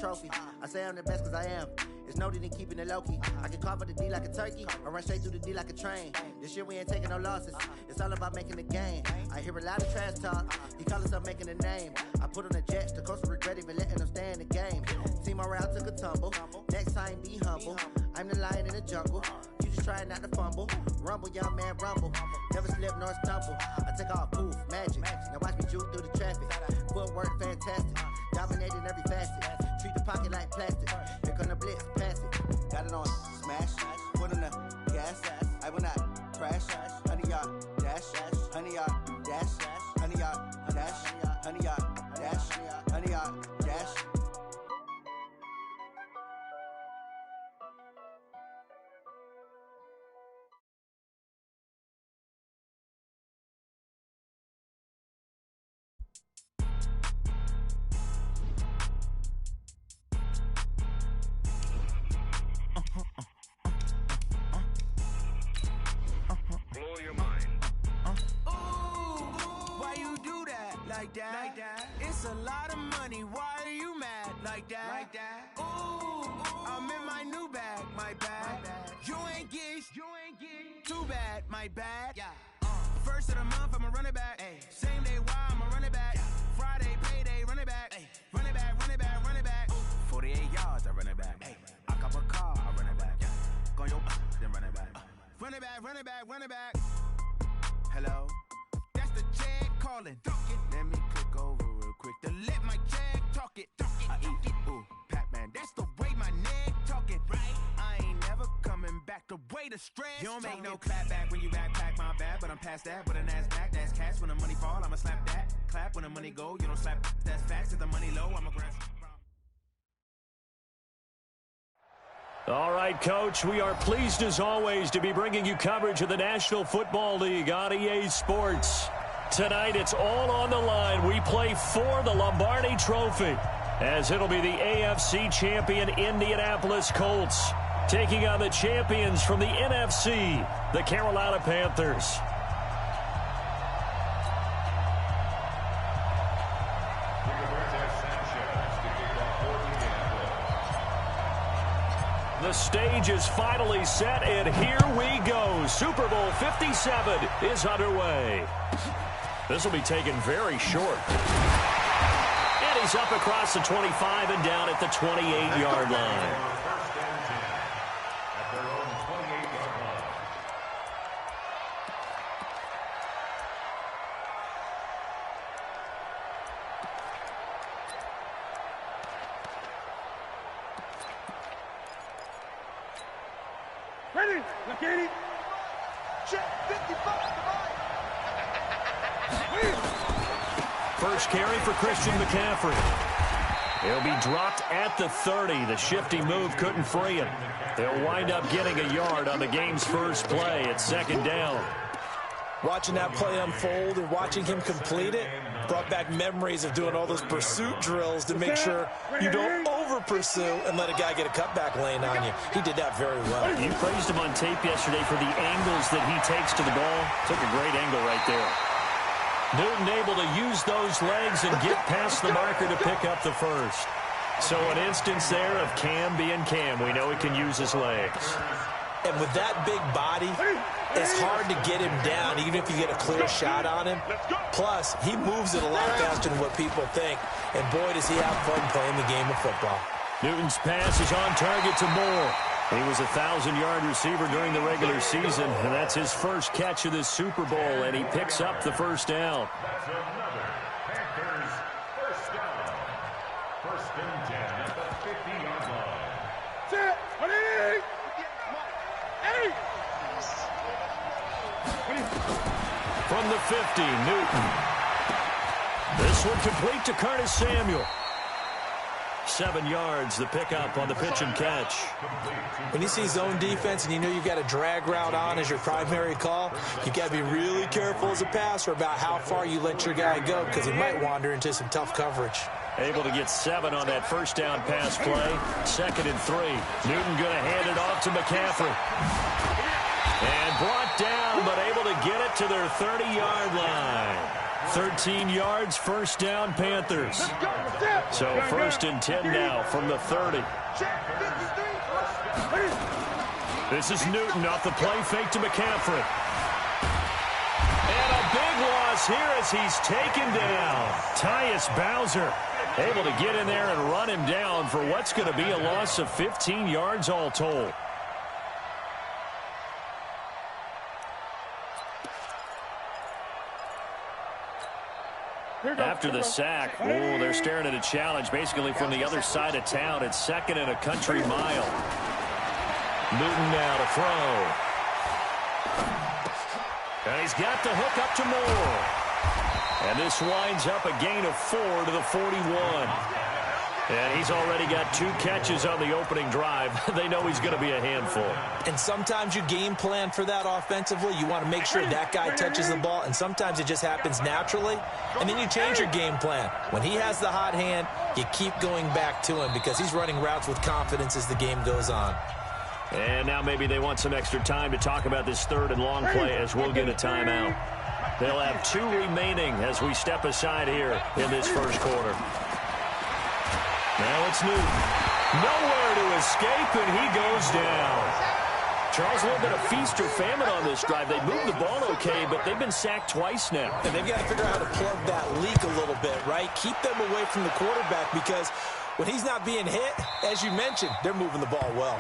trophy. I say I'm the best cause I am. It's noted in keeping it low-key. I can carve up the D like a turkey or run straight through the D like a train. This year we ain't taking no losses. It's all about making the game. I hear a lot of trash talk. He call himself making a name. I put on the Jets. The coach will regret even letting them stay in the game. Team morale took a tumble. Next time be humble. I'm the lion in the jungle. You just trying not to fumble. Rumble, young man, rumble. Never slip nor stumble. I take off, poof, magic. Now watch me juke through the traffic. Footwork fantastic. Dominating every facet. Treat the pocket like plastic. Here come the blitz, pass it. Got it on smash. Put on the gas. I will not crash. 100 yard dash. 100 yard dash. 100 yard dash. 100 yard dash. 100 yard dash. Blow your mind. Why you do that? Like that? It's a lot of money. Why are you mad? Like that? Ooh, I'm in my new bag. My bad. You ain't get too bad. My bad. Yeah. First of the month, I'ma run it back. Ay. Same day, why I'ma run it back. Friday, payday, run it back. Ay. Run it back, run it back, run it back. 48 yards, I run it back. Ay. I cop a car, I run it back. Yeah. Go your then run it back. Run it back, run it back, run it back. Hello? That's the check calling. Let me click over real quick to let my check talk it. I eat it, ooh, Pac-Man. That's the way my neck talking. Right? I ain't never coming back. The way the stress. You don't make no clap back when you backpack, my bad. But I'm past that with a NASDAQ. That's cash when the money fall. I'ma slap that. Clap when the money go. You don't slap. That's facts. If the money low, I'ma grab. All right, Coach, we are pleased as always to be bringing you coverage of the National Football League on EA Sports. Tonight, it's all on the line. We play for the Lombardi Trophy, as it'll be the AFC champion Indianapolis Colts taking on the champions from the NFC, the Carolina Panthers. The stage is finally set, and here we go. Super Bowl 57 is underway. This will be taken very short. And he's up across the 25 and down at the 28-yard line. Ready, look at it. Check 55 to right. First carry for Christian McCaffrey. He'll be dropped at the 30. The shifty move couldn't free him. They'll wind up getting a yard on the game's first play at second down. Watching that play unfold and watching him complete it brought back memories of doing all those pursuit drills to make sure you don't over-pursue and let a guy get a cutback lane on you. He did that very well. You praised him on tape yesterday for the angles that he takes to the ball. Took a great angle right there. Newton able to use those legs and get past the marker to pick up the first. So an instance there of Cam being Cam. We know he can use his legs. And with that big body, it's hard to get him down, even if you get a clear shot on him. Plus, he moves it a lot faster than what people think. And boy, does he have fun playing the game of football. Newton's pass is on target to Moore. He was a 1,000-yard receiver during the regular season, and that's his first catch of this Super Bowl, and he picks up the first down. That's another Panthers first down. First and 10 at the 50-yard line. Set, ready. Hey. From the 50, Newton. This one complete to Curtis Samuel. 7 yards, the pickup on the pitch and catch. When you see zone defense and you know you've got a drag route on as your primary call, you got to be really careful as a passer about how far you let your guy go because he might wander into some tough coverage. Able to get 7 on that first down pass play. 2nd and 3. Newton going to hand it off to McCaffrey. And brought down, but able to get it to their 30-yard line. 13 yards, first down, Panthers. So 1st and 10 now from the 30. This is Newton off the play fake to McCaffrey. And a big loss here as he's taken down. Tyus Bowser able to get in there and run him down for what's going to be a loss of 15 yards all told. After the sack, they're staring at a challenge basically from the other side of town. It's 2nd and a country mile. Newton now to throw. And he's got the hook up to Moore. And this winds up a gain of 4 to the 41. And he's already got 2 catches on the opening drive. They know he's going to be a handful. And sometimes you game plan for that offensively. You want to make sure that guy touches the ball, and sometimes it just happens naturally. And then you change your game plan. When he has the hot hand, you keep going back to him because he's running routes with confidence as the game goes on. And now maybe they want some extra time to talk about this 3rd and long play as we'll get a timeout. They'll have 2 remaining as we step aside here in this first quarter. Now it's Newton. Nowhere to escape, and he goes down. Charles, a little bit of feast or famine on this drive. They moved the ball okay, but they've been sacked twice now. And they've got to figure out how to plug that leak a little bit, right? Keep them away from the quarterback because when he's not being hit, as you mentioned, they're moving the ball well.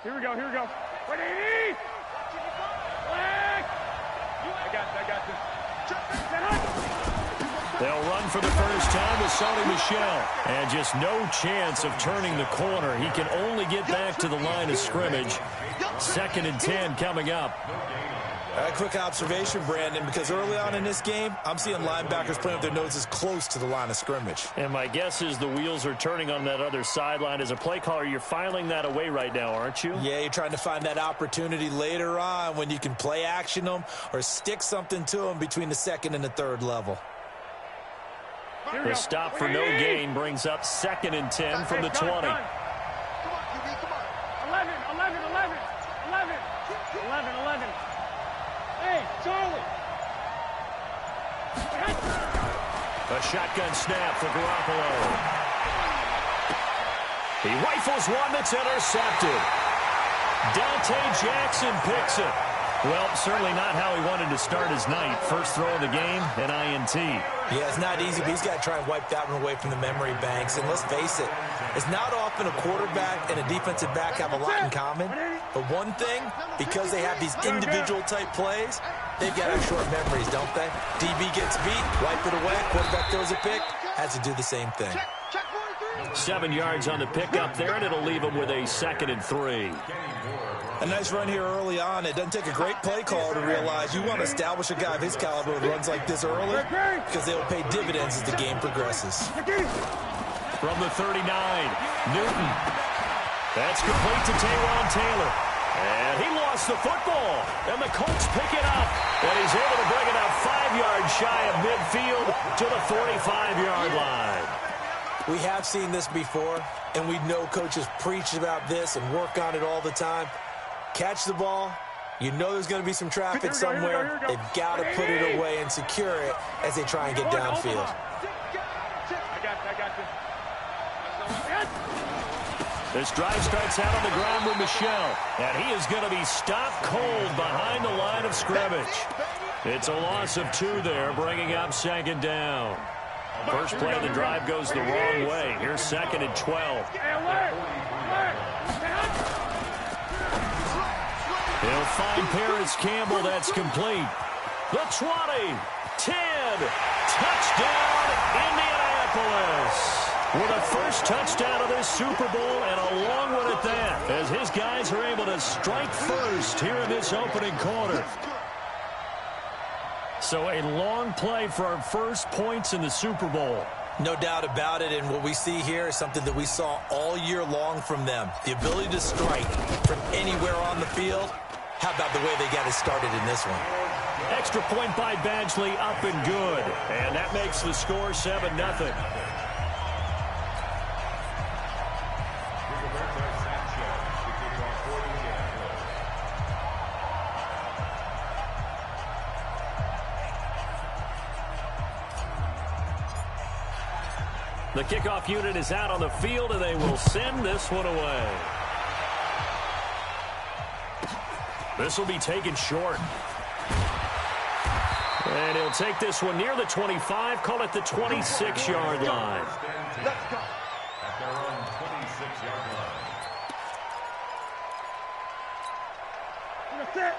Here we go. Ready? Flag! I got this. They'll run for the first time with Sonny Michel. And just no chance of turning the corner. He can only get back to the line of scrimmage. 2nd and 10 coming up. A quick observation, Brandon, because early on in this game, I'm seeing linebackers playing with their noses close to the line of scrimmage. And my guess is the wheels are turning on that other sideline. As a play caller, you're filing that away right now, aren't you? Yeah, you're trying to find that opportunity later on when you can play action them or stick something to them between the 2nd and the 3rd level. The stop for no gain brings up 2nd and 10 from the 20. Come on, 11. Hey, Charlie. A shotgun snap for Garoppolo. He rifles one that's intercepted. Dante Jackson picks it. Well, certainly not how he wanted to start his night. First throw of the game, an INT. Yeah, it's not easy, but he's got to try and wipe that one away from the memory banks. And let's face it, it's not often a quarterback and a defensive back have a lot in common. But one thing, because they have these individual type plays, they've got to have short memories, don't they? DB gets beat, wipe it away, quarterback throws a pick, has to do the same thing. 7 yards on the pickup there, and it'll leave him with a 2nd and 3. A nice run here early on. It doesn't take a great play caller to realize you want to establish a guy of his caliber who runs like this early because they will pay dividends as the game progresses. From the 39, Newton. That's complete to Taywan Taylor. And he lost the football. And the Colts pick it up. And he's able to bring it out 5 yards shy of midfield to the 45-yard line. We have seen this before, and we know coaches preach about this and work on it all the time. Catch the ball. You know there's going to be some traffic somewhere. They've got to put it away and secure it as they try and get downfield. I got this. This drive starts out on the ground with Michel, and he is going to be stopped cold behind the line of scrimmage. It's a loss of 2 there, bringing up 2nd down. First play of the drive goes the wrong way. Here's 2nd and 12. He'll find Paris Campbell. That's complete. The 20, 10, touchdown, Indianapolis. With a first touchdown of this Super Bowl, and a long one at that, as his guys are able to strike first here in this opening quarter. So a long play for our first points in the Super Bowl. No doubt about it, and what we see here is something that we saw all year long from them. The ability to strike from anywhere on the field. How about the way they got it started in this one? Extra point by Badgley, up and good. And that makes the score 7-0. The kickoff unit is out on the field, and they will send this one away. This will be taken short. And he'll take this one near the 25, call it the 26-yard line. Let's go. At their own 26-yard line.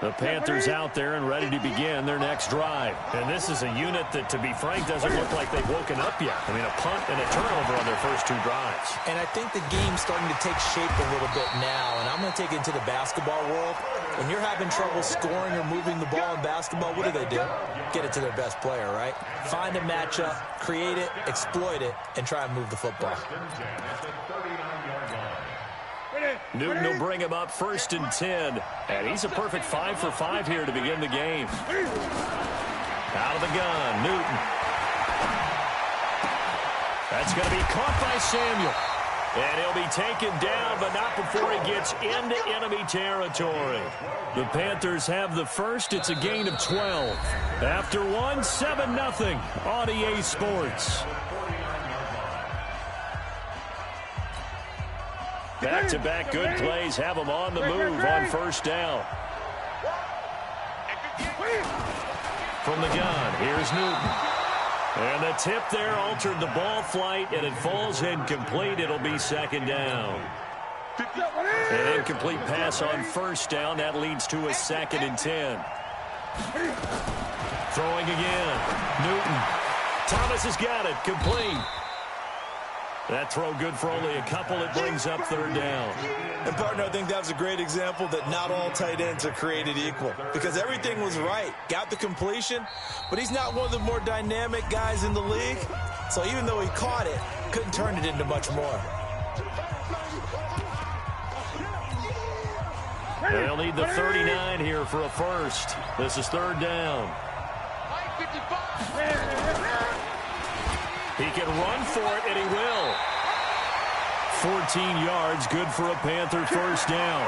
The Panthers out there and ready to begin their next drive. And this is a unit that, to be frank, doesn't look like they've woken up yet. I mean, a punt and a turnover on their first two drives. And I think the game's starting to take shape a little bit now, and I'm going to take it into the basketball world. When you're having trouble scoring or moving the ball in basketball, what do? Get it to their best player, right? Find a matchup, create it, exploit it, and try and move the football. Newton will bring him up 1st and 10. And he's a perfect 5 for 5 here to begin the game. Out of the gun, Newton. That's going to be caught by Samuel. And he'll be taken down, but not before he gets into enemy territory. The Panthers have the first. It's a gain of 12. After one, 7-0 on EA Sports. Back-to-back good plays have them on the move on first down. From the gun, here's Newton. And the tip there altered the ball flight, and it falls incomplete. It'll be 2nd down. An incomplete pass on first down. That leads to a 2nd and 10. Throwing again. Newton. Thomas has got it. Complete. That throw good for only a couple. It brings up 3rd down. And, partner, I think that was a great example that not all tight ends are created equal, because everything was right. Got the completion, but he's not one of the more dynamic guys in the league. So even though he caught it, couldn't turn it into much more. They'll need the 39 here for a first. This is 3rd down. He can run for it, and he will. 14 yards, good for a Panther first down.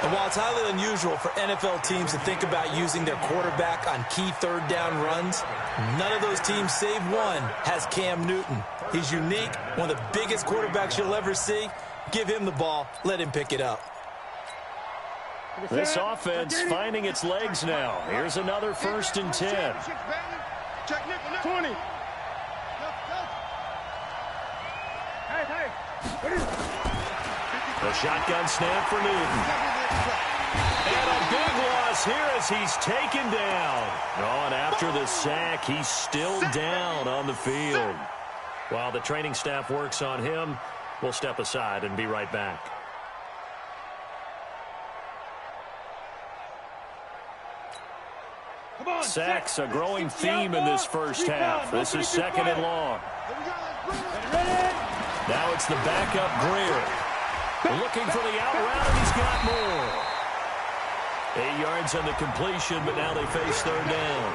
And while it's highly unusual for NFL teams to think about using their quarterback on key 3rd down runs, none of those teams, save one, has Cam Newton. He's unique, one of the biggest quarterbacks you'll ever see. Give him the ball, let him pick it up. This offense finding its legs now. Here's another 1st and 10. 20. The shotgun snap for Newton. And a big loss here as he's taken down. Oh, and after the sack, he's still down on the field. While the training staff works on him, we'll step aside and be right back. Sacks, a growing theme in this first half. This is 2nd and long. Now it's the backup Greer. Looking for the out route, and he's got more. 8 yards on the completion, but now they face 3rd down.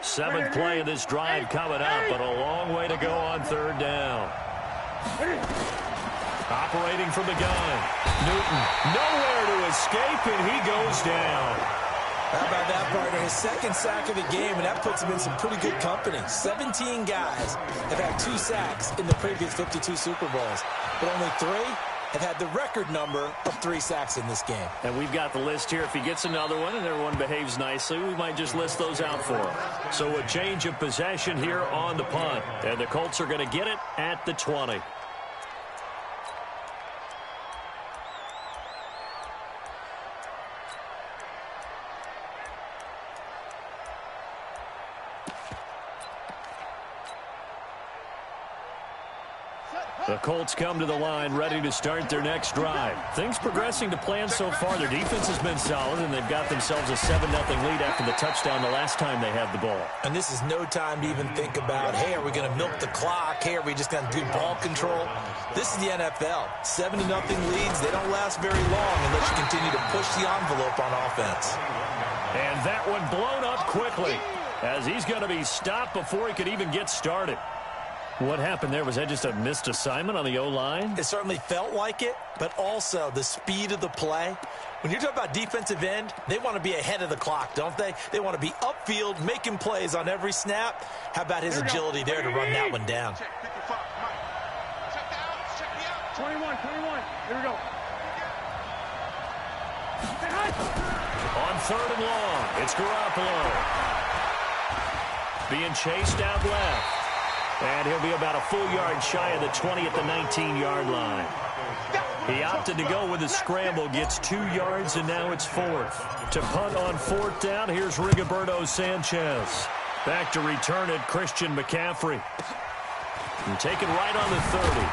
7th play of this drive coming up, but a long way to go on 3rd down. Operating from the gun. Newton nowhere to escape, and he goes down. How about that, partner? His 2nd sack of the game, and that puts him in some pretty good company. 17 guys have had 2 sacks in the previous 52 Super Bowls, but only 3 have had the record number of 3 sacks in this game. And we've got the list here. If he gets another one and everyone behaves nicely, we might just list those out for him. So a change of possession here on the punt, and the Colts are going to get it at the 20. The Colts come to the line ready to start their next drive. Things progressing to plan so far. Their defense has been solid, and they've got themselves a 7-0 lead after the touchdown the last time they had the ball. And this is no time to even think about, hey, are we going to milk the clock? Hey, are we just going to do ball control? This is the NFL. 7-0 leads, they don't last very long unless you continue to push the envelope on offense. And that one blown up quickly as he's going to be stopped before he could even get started. What happened there? Was that just a missed assignment on the O-line? It certainly felt like it, but also the speed of the play. When you're talking about defensive end, they want to be ahead of the clock, don't they? They want to be upfield, making plays on every snap. How about his agility there to run that one down? Check 55, Mike. Check the out, check the out. 21. Here we go. On 3rd and long, it's Garoppolo. Being chased out left. And he'll be about a full yard shy of the 20 at the 19-yard line. He opted to go with a scramble, gets 2 yards, and now it's 4th. To punt on 4th down, here's Rigoberto Sanchez. Back to return it, Christian McCaffrey. And taken right on the 30.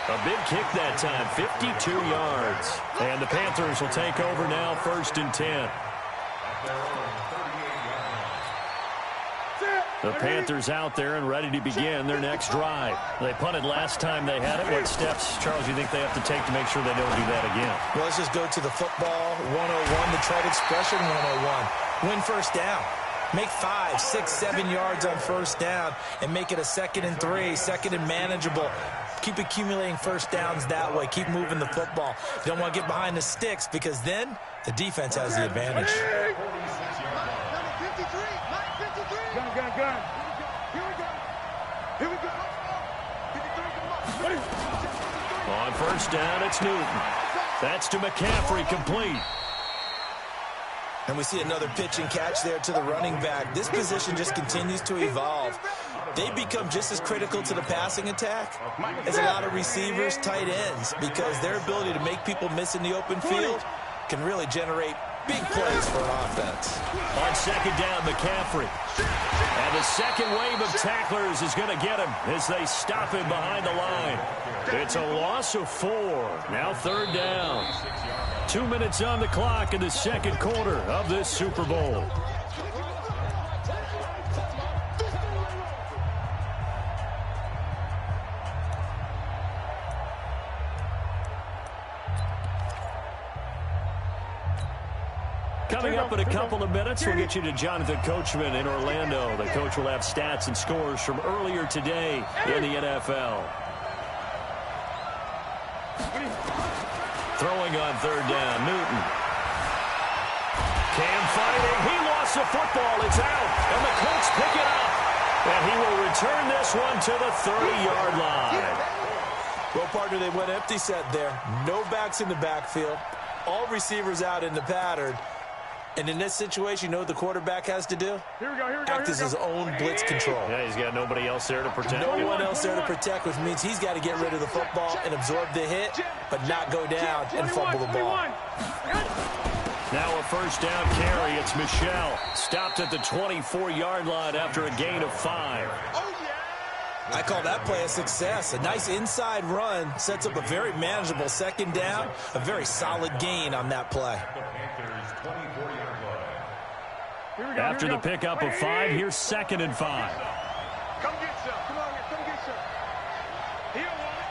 A big kick that time, 52 yards. And the Panthers will take over now, 1st and 10. The Panthers out there and ready to begin their next drive. They punted last time they had it. What steps, Charles, you think they have to take to make sure they don't do that again? Well, let's just go to the football 101, the trade expression 101. Win first down. Make 5, 6, 7 yards on first down and make it a 2nd and 3, 2nd and manageable. Keep accumulating first downs that way. Keep moving the football. You don't want to get behind the sticks because then the defense has the advantage. Gun. Here we go. On first down, it's Newton. That's to McCaffrey, complete. And we see another pitch and catch there to the running back. This position just continues to evolve. They become just as critical to the passing attack as a lot of receivers, tight ends, because their ability to make people miss in the open field can really generate big plays for an offense. On 2nd down, McCaffrey. And the second wave of tacklers is going to get him as they stop him behind the line. It's a loss of 4. Now 3rd down. 2 minutes on the clock in the 2nd quarter of this Super Bowl. Coming up in a couple of minutes, we'll get you to Jonathan Coachman in Orlando. The coach will have stats and scores from earlier today in the NFL. Throwing on 3rd down, Newton. Cam fighting. He lost the football. It's out. And the Colts pick it up. And he will return this one to the 30-yard line. Well, partner, they went empty set there. No backs in the backfield. All receivers out in the pattern. And in this situation, you know what the quarterback has to do? Act as his own blitz control. Yeah, he's got nobody else there to protect. No one else there to protect, which means he's got to get rid of the football and absorb the hit, but not go down and fumble the ball. Now a first down carry. It's Michel. Stopped at the 24-yard line after a gain of 5. I call that play a success. A nice inside run sets up a very manageable 2nd down. A very solid gain on that play. After the pickup of 5, here's 2nd and 5. Come get some. Come on, come get some. Here, one.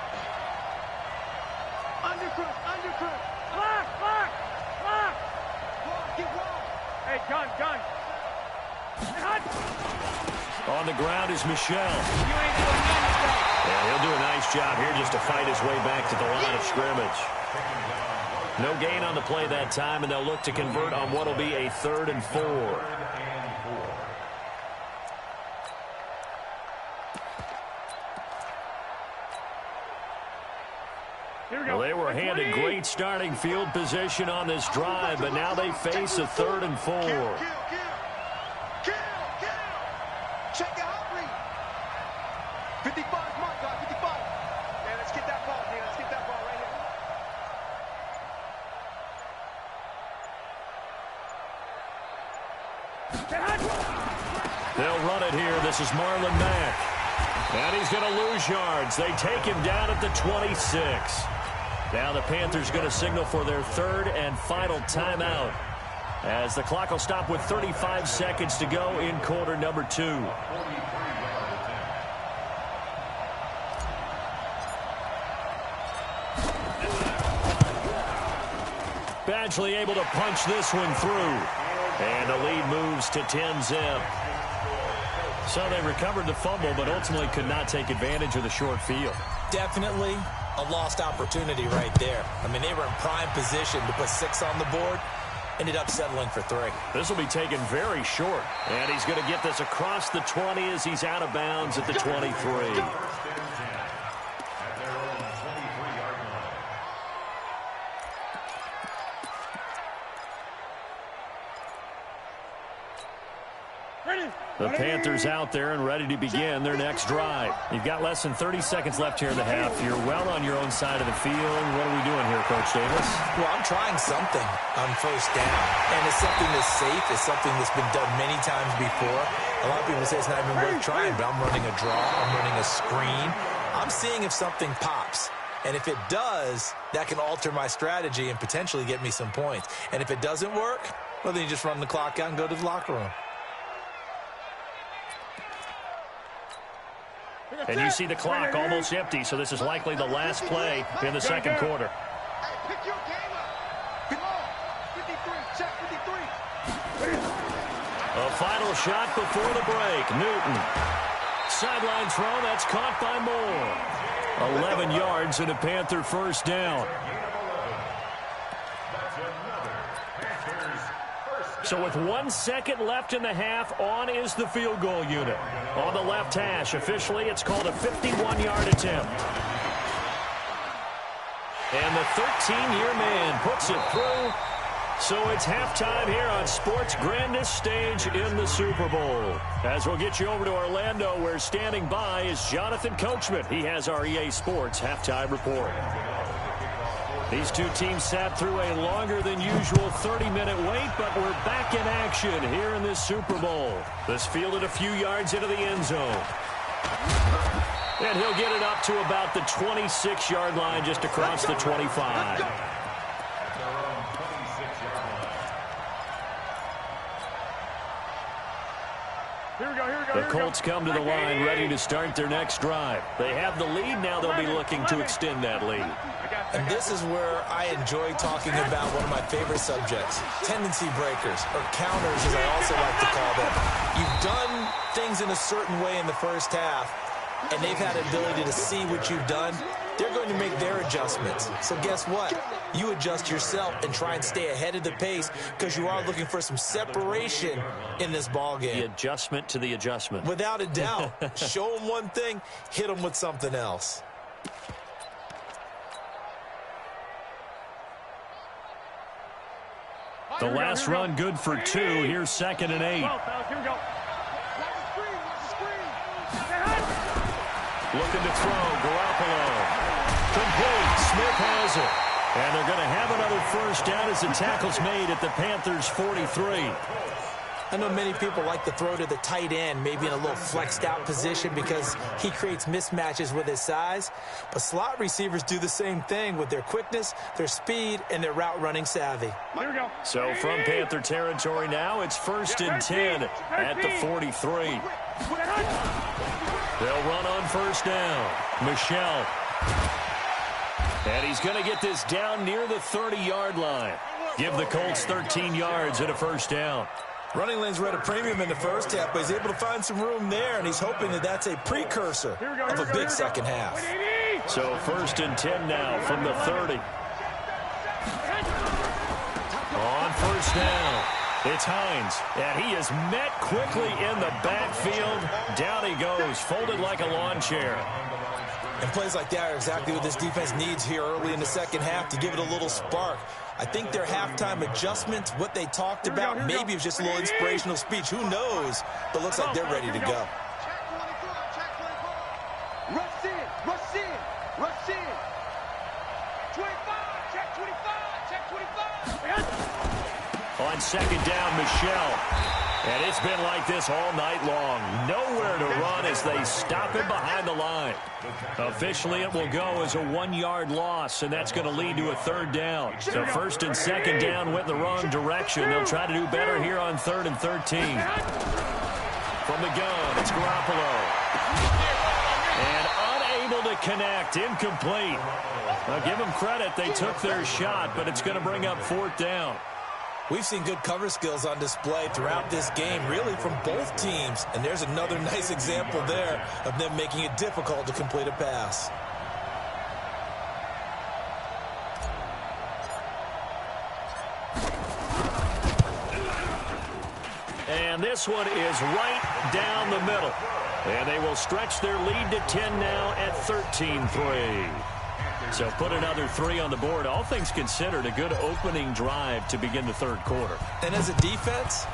Underfoot. Block. Get wrong. Hey, gun. On the ground is Michel. Yeah, he'll do a nice job here just to fight his way back to the line of scrimmage. No gain on the play that time, and they'll look to convert on what will be a 3rd and 4. Well, they were handed great starting field position on this drive, but now they face a 3rd and 4. Kill. Check the hot read. 55, mark, God, 55. Yeah, let's get that ball, man. Let's get that ball right here. They'll run it here. This is Marlon Mack. And he's going to lose yards. They take him down at the 26. Now the Panthers going to signal for their third and final timeout, as the clock will stop with 35 seconds to go in quarter number 2. Badgley able to punch this one through. And the lead moves to 10-zip. So they recovered the fumble, but ultimately could not take advantage of the short field. Definitely a lost opportunity right there. I mean, they were in prime position to put 6 on the board. Ended up settling for 3. This will be taken very short. And he's going to get this across the 20 as he's out of bounds at the 23. The Panthers out there and ready to begin their next drive. You've got less than 30 seconds left here in the half. You're well on your own side of the field. What are we doing here, Coach Davis? Well, I'm trying something on first down. And it's something that's safe. It's something that's been done many times before. A lot of people say it's not even worth trying, but I'm running a draw. I'm running a screen. I'm seeing if something pops. And if it does, that can alter my strategy and potentially get me some points. And if it doesn't work, well, then you just run the clock out and go to the locker room. And you see the clock almost empty, so this is likely the last play in the second quarter. Hey, pick your game up. Come on. 53. Check 53. A final shot before the break. Newton. Sideline throw. That's caught by Moore. 11 yards and a Panther first down. So with 1 second left in the half, on is the field goal unit. On the left hash, officially, it's called a 51-yard attempt. And the 13-year man puts it through. So it's halftime here on sports' grandest stage in the Super Bowl. As we'll get you over to Orlando, where standing by is Jonathan Coachman. He has our EA Sports halftime report. These two teams sat through a longer than usual 30-minute wait, but we're back in action here in this Super Bowl. This fielded a few yards into the end zone. And he'll get it up to about the 26-yard line, just across the 25. The Colts come to the line ready to start their next drive. They have the lead. Now they'll be looking to extend that lead. And this is where I enjoy talking about one of my favorite subjects, tendency breakers, or counters as I also like to call them. You've done things in a certain way in the first half, and they've had the ability to see what you've done. They're going to make their adjustments. So guess what? You adjust yourself and try and stay ahead of the pace, because you are looking for some separation in this ball game. The adjustment to the adjustment. Without a doubt. Show them one thing, hit them with something else. The last run good for 2. Here's 2nd and 8. Looking to throw. Garoppolo. Complete. Smith has it. And they're going to have another first down as the tackle's made at the Panthers' 43. I know many people like to throw to the tight end, maybe in a little flexed out position because he creates mismatches with his size. But slot receivers do the same thing with their quickness, their speed, and their route running savvy. So from Panther territory now, it's 1st and 10 at the 43. They'll run on first down. Michelle. And he's going to get this down near the 30-yard line. Give the Colts 13 yards and a first down. Running lanes were at a premium in the first half, but he's able to find some room there, and he's hoping that that's a precursor of a big second half. So 1st and 10 now from the 30. On first down, it's Hines, and he is met quickly in the backfield. Down he goes, folded like a lawn chair. And plays like that are exactly what this defense needs here early in the second half to give it a little spark. I think their halftime adjustments, what they talked about, maybe it was just a little inspirational speech. Who knows? But looks like they're ready to go. Rush in, rush in, rush in. 25, check 25, check 25. On second down, Michelle. And it's been like this all night long. Nowhere to run as as they stop him behind the line. Officially, it will go as a 1-yard loss, and that's going to lead to a 3rd down. So 1st and 2nd down went the wrong direction. They'll try to do better here on 3rd and 13. From the gun, it's Garoppolo. And unable to connect, incomplete. Now give them credit, they took their shot, but it's going to bring up 4th down. We've seen good cover skills on display throughout this game, really from both teams. And there's another nice example there of them making it difficult to complete a pass. And this one is right down the middle. And they will stretch their lead to 10 now at 13-3. So put another 3 on the board. All things considered, a good opening drive to begin the 3rd quarter. And as a defense,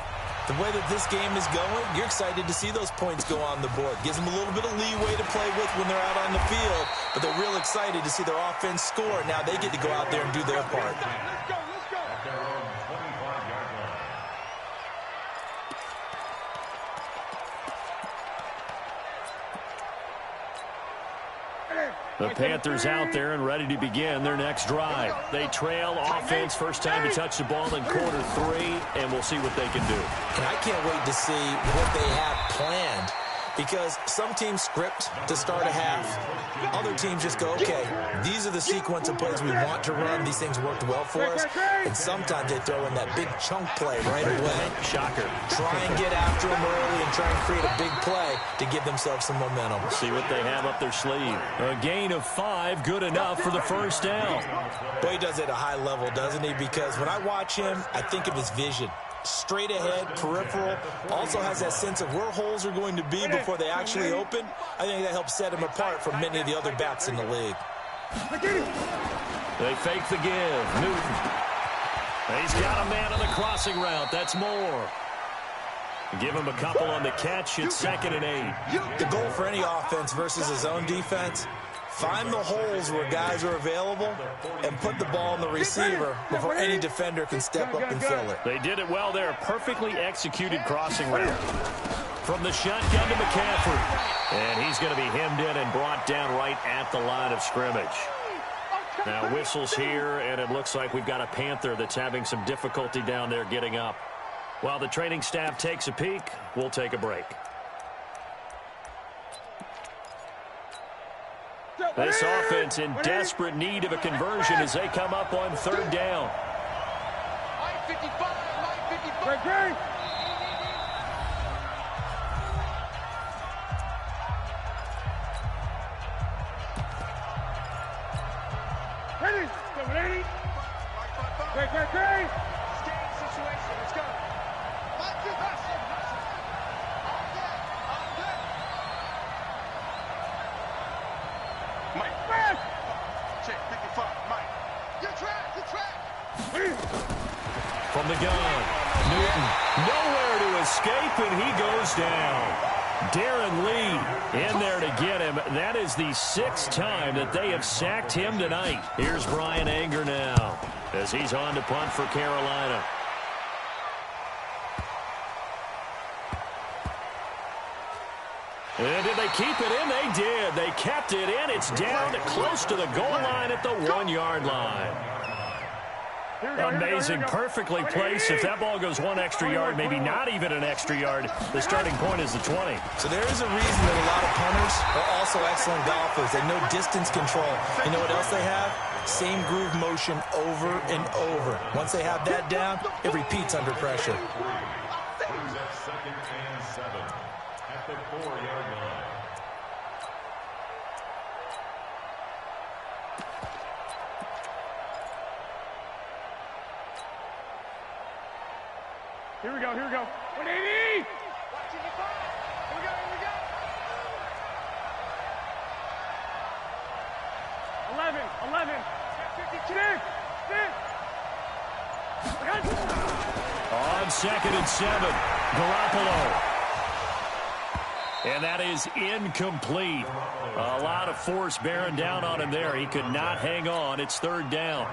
the way that this game is going, you're excited to see those points go on the board. Gives them a little bit of leeway to play with when they're out on the field, but they're real excited to see their offense score. Now they get to go out there and do their part. Let's go. At their own 25-yard line. The Panthers out there and ready to begin their next drive. They trail offense, first time to touch the ball in quarter 3, and we'll see what they can do. And I can't wait to see what they have planned, because some teams script to start a half. Other teams just go, okay, these are the sequence of plays we want to run. These things worked well for us. And sometimes they throw in that big chunk play right away. Shocker. Try and get after them early and try and create a big play to give themselves some momentum. See what they have up their sleeve. A gain of 5, good enough for the 1st down. Boy, he does it at a high level, doesn't he? Because when I watch him, I think of his vision. Straight ahead, peripheral, also has that sense of where holes are going to be before they actually open. I think that helps set him apart from many of the other backs in the league. They fake the give. Newton. He's got a man on the crossing route. That's Moore. Give him a couple on the catch. It's 2nd and 8. The goal for any offense versus his own defense, find the holes where guys are available and put the ball in the receiver before any defender can step up and fill it. They did it well there. Perfectly executed crossing route. From the shotgun to McCaffrey. And he's going to be hemmed in and brought down right at the line of scrimmage. Now whistles here, and it looks like we've got a Panther that's having some difficulty down there getting up. While the training staff takes a peek, we'll take a break. This offense in desperate need of a conversion as they come up on 3rd down. From the gun, Newton, nowhere to escape, and he goes down. Darren Lee in there to get him. That is the 6th time that they have sacked him tonight. Here's Brian Anger now as he's on to punt for Carolina. And did they keep it in? They did. They kept it in. It's down to close to the goal line at the 1-yard line. Amazing, perfectly placed. If that ball goes 1 extra yard, maybe not even an extra yard, the starting point is the 20. So there is a reason that a lot of punters are also excellent golfers. They know distance control. You know what else they have? Same groove motion over and over. Once they have that down, it repeats under pressure. Brings up 2nd and 7 at the 4-yard line. Here we go. 180! Here we go. 11. 52. On 2nd and 7, Garoppolo. And that is incomplete. A lot of force bearing down on him there. He could not hang on. It's third down.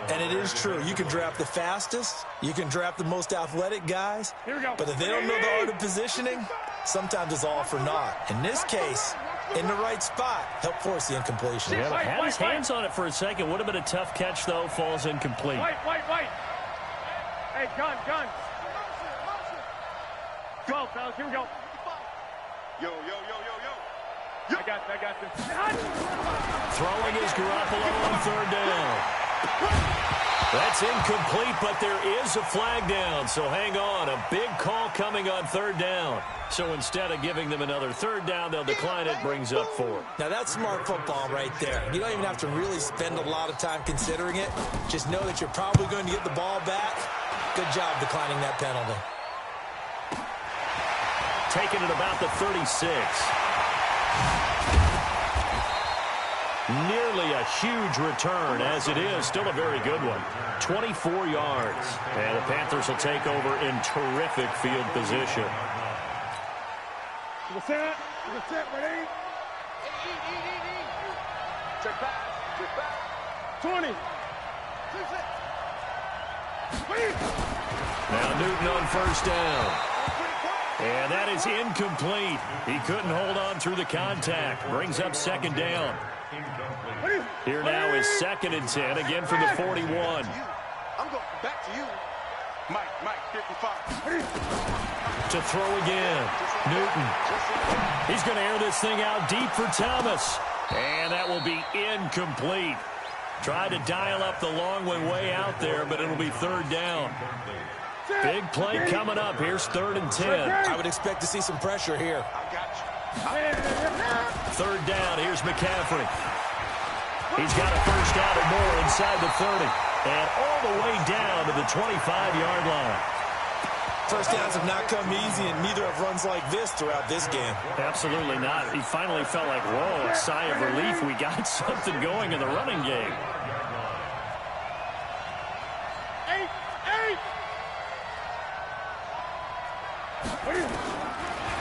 And it is true. You can draft the fastest. You can draft the most athletic guys. Here we go. But if they don't know the art of positioning, sometimes it's all for naught. In this case, in the right spot, help force the incompletion. Yeah, had his hands on it for a second. Would have been a tough catch, though. Falls incomplete. White. Hey, gun. 12, fellas. Here we go. Yo. I got this. Throwing is Garoppolo on third down. That's incomplete, but there is a flag down, so hang on. A big call coming on third down. So instead of giving them another third down, they'll decline it, brings up 4. Now, that's smart football right there. You don't even have to really spend a lot of time considering it. Just know that you're probably going to get the ball back. Good job declining that penalty. Taking it about the 36. Nearly a huge return, as it is. Still a very good one. 24 yards. And the Panthers will take over in terrific field position. To the set, ready? Check back. 20. Now Newton on first down. And that is incomplete. He couldn't hold on through the contact. Brings up second down. Here now is 2nd and 10, again from the 41. I'm going back to you. Mike, 55. To throw again. Newton. He's going to air this thing out deep for Thomas. And that will be incomplete. Tried to dial up the long one way out there, but it'll be third down. Big play coming up. Here's 3rd and 10. I would expect to see some pressure here. I got you. Third down. Here's McCaffrey. He's got a first down or more inside the 30. And all the way down to the 25-yard line. First downs have not come easy, and neither have runs like this throughout this game. Absolutely not. He finally felt like, whoa, a sigh of relief. We got something going in the running game. 8.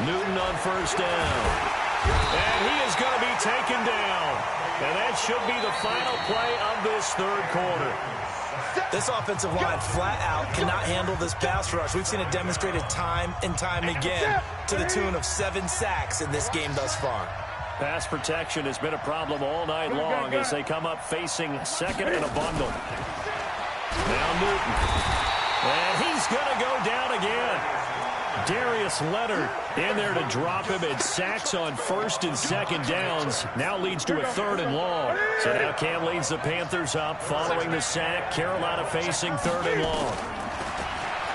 Newton on first down. And he is going to be taken down. And that should be the final play of this third quarter. This offensive line flat out cannot handle this pass rush. We've seen it demonstrated time and time again to the tune of 7 sacks in this game thus far. Pass protection has been a problem all night long as they come up facing second and a bundle. Now Newton. And he's going to go down again. Darius Leonard in there to drop him. It sacks on 1st and 2nd downs. Now leads to a 3rd and long. So now Cam leads the Panthers up following the sack. Carolina facing 3rd and long.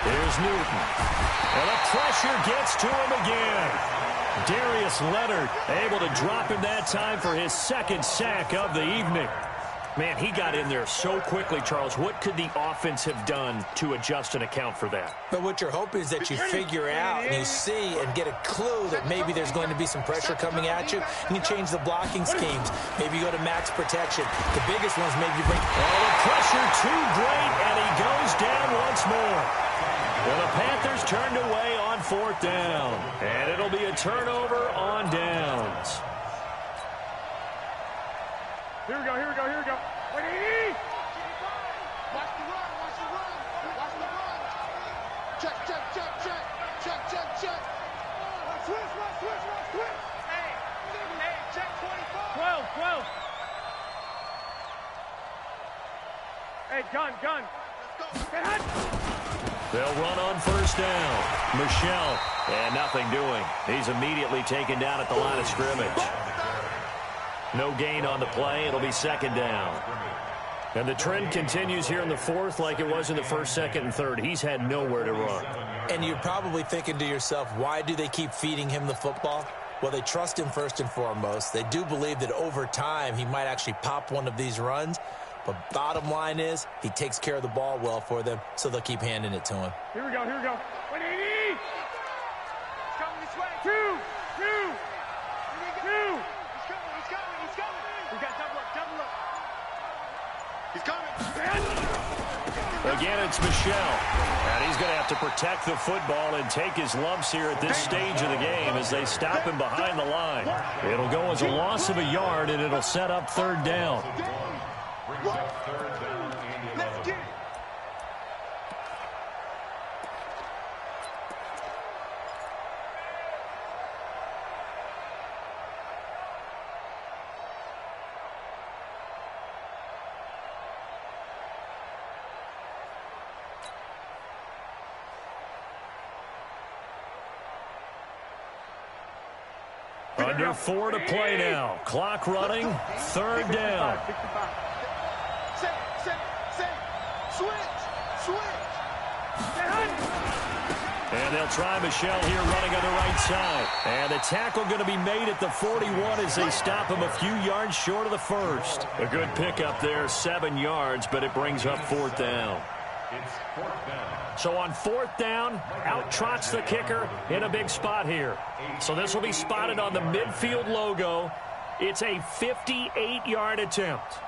Here's Newton. And the pressure gets to him again. Darius Leonard able to drop him that time for his 2nd sack of the evening. Man, he got in there so quickly, Charles. What could the offense have done to adjust and account for that? But what you're hoping is that you figure out and you see and get a clue that maybe there's going to be some pressure coming at you, and you change the blocking schemes. Maybe you go to max protection. The biggest ones maybe you bring... Oh, the pressure too great, and he goes down once more. Well, the Panthers turned away on 4th down, and it'll be a turnover on downs. Here we go. Ready? Watch the run. Check. Switch. Hey, check 25. 12. Hey, gun. Let's go. They'll run on first down. Michelle, and nothing doing. He's immediately taken down at the line of scrimmage. No gain on the play. It'll be 2nd down. And the trend continues here in the 4th like it was in the 1st, 2nd, and 3rd. He's had nowhere to run. And you're probably thinking to yourself, why do they keep feeding him the football? Well, they trust him first and foremost. They do believe that over time he might actually pop one of these runs. But bottom line is he takes care of the ball well for them, so they'll keep handing it to him. Here we go. 180. He's coming this way. 2. He's coming. We got double up. He's coming. Again, it's Michel. And he's going to have to protect the football and take his lumps here at this stage of the game as they stop him behind the line. It'll go as a loss of a yard, and it'll set up third down. Let's get it. Under 4 to play now. Clock running. Third down. Switch. And they'll try Michel here running on the right side. And the tackle going to be made at the 41 as they stop him a few yards short of the first. A good pickup there, 7 yards, but it brings up fourth down. It's fourth down. So on fourth down, out trots the kicker in a big spot here. So this will be spotted on the midfield logo. It's a 58-yard attempt.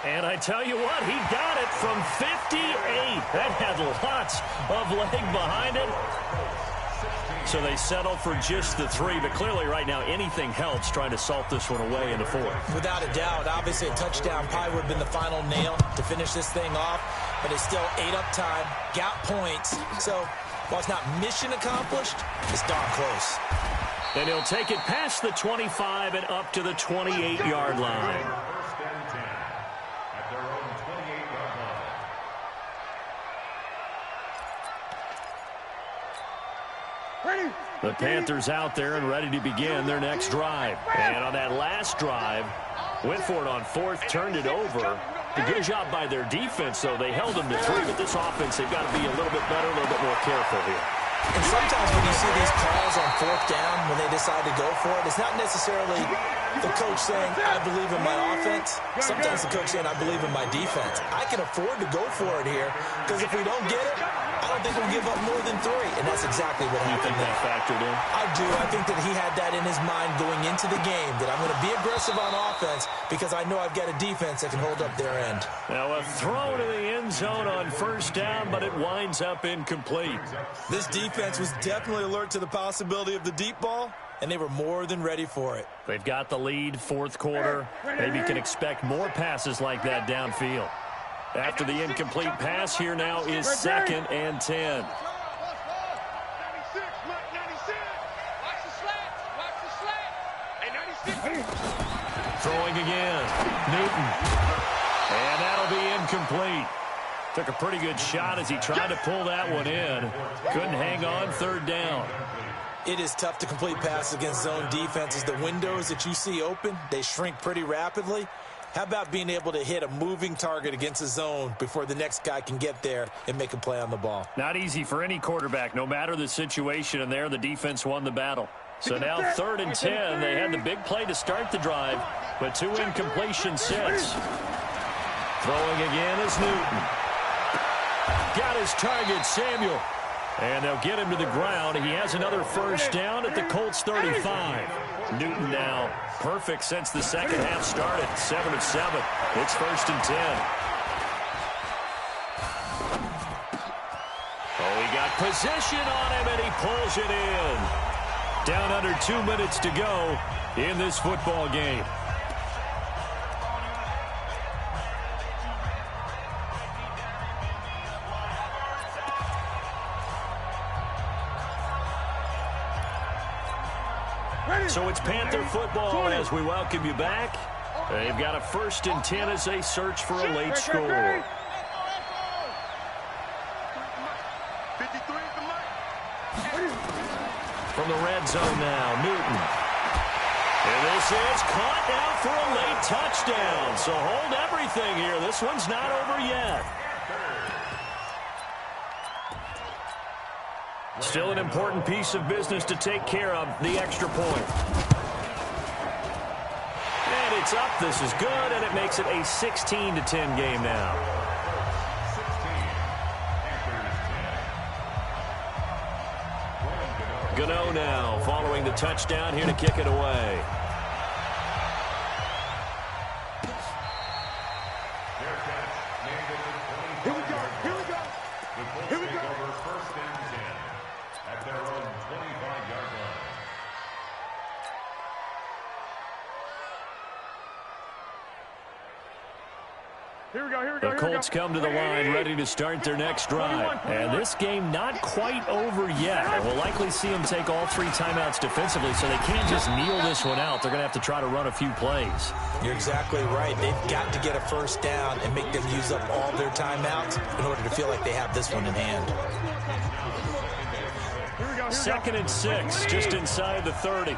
And I tell you what, he got it from 58. That had lots of leg behind it. So they settle for just the 3. But clearly right now anything helps trying to salt this one away in the 4th. Without a doubt, obviously a touchdown probably would have been the final nail to finish this thing off. But it's still 8 up time, got points. So while it's not mission accomplished, it's darn close. And he'll take it past the 25 and up to the 28-yard line. First and 10 at their own 28-yard line. Ready. The Panthers out there and ready to begin their next drive. And on that last drive, went for it on 4th, turned it over. A good job by their defense, though. They held them to 3, but this offense, they've got to be a little bit better, a little bit more careful here. And sometimes when you see these calls on 4th down, when they decide to go for it, it's not necessarily the coach saying, I believe in my offense. Sometimes the coach saying, I believe in my defense. I can afford to go for it here, because if we don't get it, I don't think we'll give up more than 3. And that's exactly what happened. You think that factored in? I do. I think that he had that in his mind going into the game, that I'm going to be aggressive on offense because I know I've got a defense that can hold up their end. Now a throw to the end zone on first down, but it winds up incomplete. This defense was definitely alert to the possibility of the deep ball, and they were more than ready for it. They've got the lead, 4th quarter. Maybe you can expect more passes like that downfield. After the incomplete pass, here now is 2nd and 10. 96, Mike, 96. Watch the slant. Watch the slant. Hey, 96. Throwing again. Newton. And that'll be incomplete. Took a pretty good shot as he tried to pull that one in. Couldn't hang on, 3rd down. It is tough to complete passes against zone defenses. The windows that you see open, they shrink pretty rapidly. How about being able to hit a moving target against a zone before the next guy can get there and make a play on the ball? Not easy for any quarterback, no matter the situation, and there the defense won the battle. So now 3rd and 10. They had the big play to start the drive, but 2 incompletions since. Throwing again is Newton. Got his target, Samuel. And they'll get him to the ground. He has another first down at the Colts 35. Newton now perfect since the second half started. 7 of 7. It's 1st and 10. Oh, he got position on him, and he pulls it in. Down under 2 minutes to go in this football game. So it's Panther football as we welcome you back. They've got a 1st and 10 as they search for a late score. 53 is the mark. From the red zone now, Newton. And this is caught now for a late touchdown. So hold everything here. This one's not over yet. Still an important piece of business to take care of, the extra point. And it's up. This is good, and it makes it a 16-10 game now. Gano now following the touchdown here to kick it away. Here we go. Here we go. Here we go. Over first and 10 at their own 25-yard line. Here we go. Here we go. The Colts come to the line ready to start their next drive. And this game not quite over yet. And we'll likely see them take all 3 timeouts defensively, so they can't just kneel this one out. They're going to have to try to run a few plays. You're exactly right. They've got to get a first down and make them use up all their timeouts in order to feel like they have this one in hand. Second and 6, just inside the 30.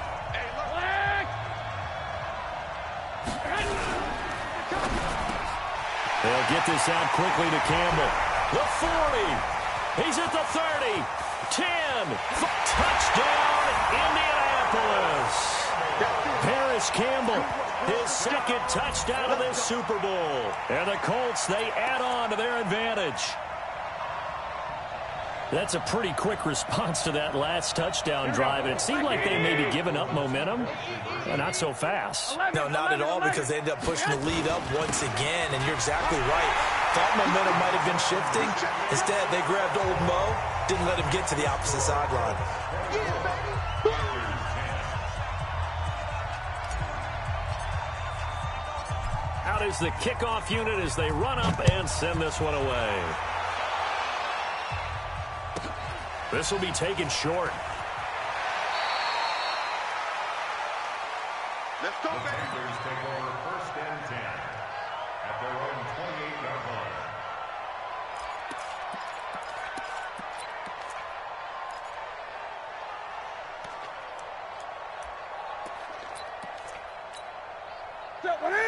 They'll get this out quickly to Campbell. The 40. He's at the 30. 10. Touchdown, Indianapolis. Paris Campbell, his second touchdown of this Super Bowl. And the Colts, they add on to their advantage. That's a pretty quick response to that last touchdown drive, and it seemed like they may be giving up momentum. Not so fast. No, not at all, because they ended up pushing the lead up once again, and you're exactly right. Thought momentum might have been shifting. Instead, they grabbed old Mo, didn't let him get to the opposite sideline. Out is the kickoff unit as they run up and send this one away. This will be taken short. Let's go, baby. Panthers take over first and 10 at their own 28-yard line.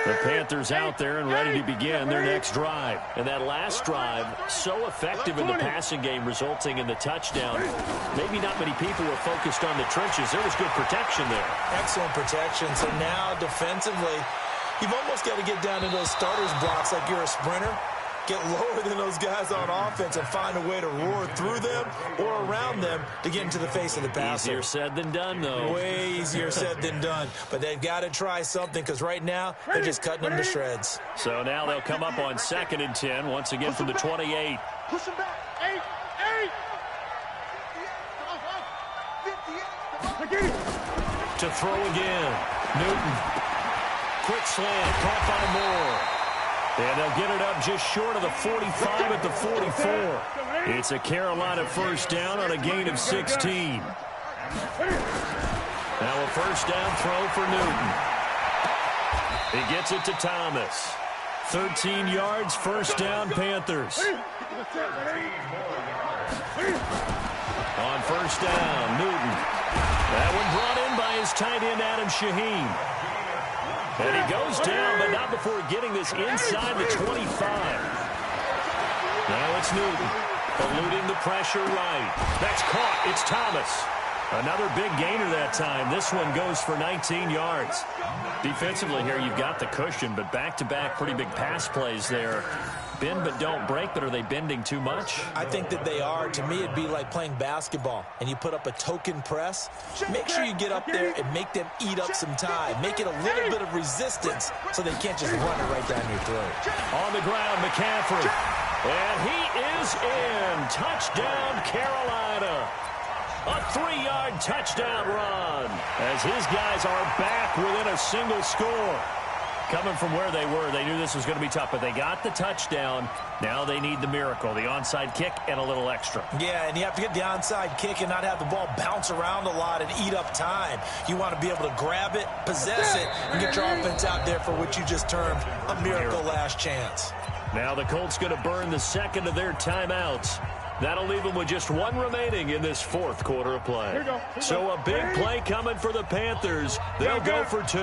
The Panthers out there and ready to begin their next drive. And that last drive, so effective in the passing game, resulting in the touchdown. Maybe not many people were focused on the trenches. There was good protection there. Excellent protection. So now, defensively, you've almost got to get down to those starters blocks like you're a sprinter. Get lower than those guys on offense and find a way to roar through them or around them to get into the face of the passer. Easier said than done, though. Way easier said than done. But they've got to try something, because right now they're just cutting them to shreds. So now they'll come up on 2nd and 10, once again from the 28. Push him back. 8. To throw again. Newton. Quick slant, caught by Moore. And they'll get it up just short of the 45 at the 44. It's a Carolina first down on a gain of 16. Now a first down throw for Newton. He gets it to Thomas. 13 yards, first down, Panthers. On first down, Newton. That one brought in by his tight end, Adam Shaheen. And he goes down, but not before getting this inside the 25. Now it's Newton, eluding the pressure right. That's caught. It's Thomas. Another big gainer that time. This one goes for 19 yards. Defensively here, you've got the cushion, but back-to-back pretty big pass plays there. Bend but don't break, but are they bending too much? I think that they are. To me, it'd be like playing basketball, and you put up a token press. Make sure you get up there and make them eat up some time. Make it a little bit of resistance so they can't just run it right down your throat. On the ground, McCaffrey. And he is in. Touchdown, Carolina. A 3-yard touchdown run as his guys are back within a single score. Coming from where they were, they knew this was going to be tough, but they got the touchdown. Now they need the miracle, the onside kick and a little extra. Yeah, and you have to get the onside kick and not have the ball bounce around a lot and eat up time. You want to be able to grab it, possess it, and get your offense out there for what you just termed a miracle last chance. Now the Colts going to burn the second of their timeouts. That'll leave them with just one remaining in this fourth quarter of play. So a big play coming for the Panthers. They'll go for 2.